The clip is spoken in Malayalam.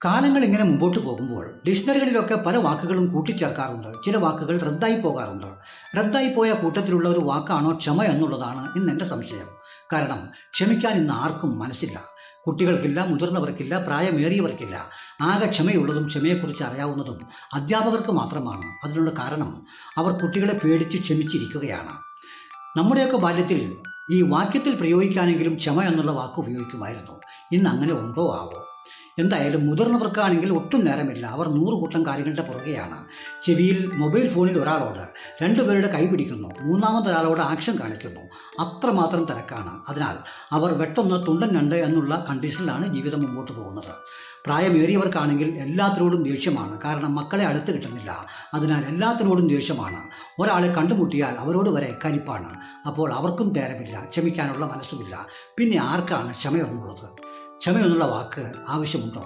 കാലങ്ങൾ ഇങ്ങനെ മുമ്പോട്ട് പോകുമ്പോൾ ഡിക്ഷണറികളിലൊക്കെ പല വാക്കുകളും കൂട്ടിച്ചേർക്കാറുണ്ട്. ചില വാക്കുകൾ റദ്ദായി പോകാറുണ്ട്. റദ്ദായി പോയ കൂട്ടത്തിലുള്ള ഒരു വാക്കാണോ ക്ഷമ എന്നുള്ളതാണ് ഇന്ന് എൻ്റെ സംശയം. കാരണം ക്ഷമിക്കാൻ ഇന്ന് ആർക്കും മനസ്സില്ല. കുട്ടികൾക്കില്ല, മുതിർന്നവർക്കില്ല, പ്രായമേറിയവർക്കില്ല. ആകെ ക്ഷമയുള്ളതും ക്ഷമയെക്കുറിച്ച് അറിയാവുന്നതും അധ്യാപകർക്ക് മാത്രമാണ്. അതിനുള്ള കാരണം അവർ കുട്ടികളെ പേടിച്ച് ക്ഷമിച്ചിരിക്കുകയാണ്. നമ്മുടെയൊക്കെ ബാല്യത്തിൽ ഈ വാക്യത്തിൽ പ്രയോഗിക്കാനെങ്കിലും ക്ഷമ എന്നുള്ള വാക്ക് ഉപയോഗിക്കുമായിരുന്നു. ഇന്ന് അങ്ങനെ ഉണ്ടോ ആവോ? എന്തായാലും മുതിർന്നവർക്കാണെങ്കിൽ ഒട്ടും നേരമില്ല. അവർ 100 കൂട്ടം കാര്യങ്ങളുടെ പുറകെയാണ്. ചെവിയിൽ മൊബൈൽ ഫോണിൽ ഒരാളോട് 2 പേരുടെ കൈ പിടിക്കുന്നു, മൂന്നാമതൊരാളോട് ആക്ഷൻ കാണിക്കുന്നു. അത്രമാത്രം തിരക്കാണ്. അതിനാൽ അവർ വെട്ടൊന്ന് തുണ്ടൻ രണ്ട് എന്നുള്ള കണ്ടീഷനിലാണ് ജീവിതം മുമ്പോട്ട് പോകുന്നത്. പ്രായമേറിയവർക്കാണെങ്കിൽ എല്ലാത്തിനോടും ദേഷ്യമാണ്. കാരണം മക്കളെ അടുത്ത് കിട്ടുന്നില്ല. അതിനാൽ എല്ലാത്തിനോടും ദേഷ്യമാണ്. ഒരാളെ കണ്ടുമുട്ടിയാൽ അവരോട് വരെ കലിപ്പാണ്. അപ്പോൾ അവർക്കും നേരമില്ല, ക്ഷമിക്കാനുള്ള മനസ്സുമില്ല. പിന്നെ ആർക്കാണ് ക്ഷമയൊന്നുള്ളത്? ക്ഷമയെന്നുള്ള വാക്ക് ആവശ്യമുണ്ടോ?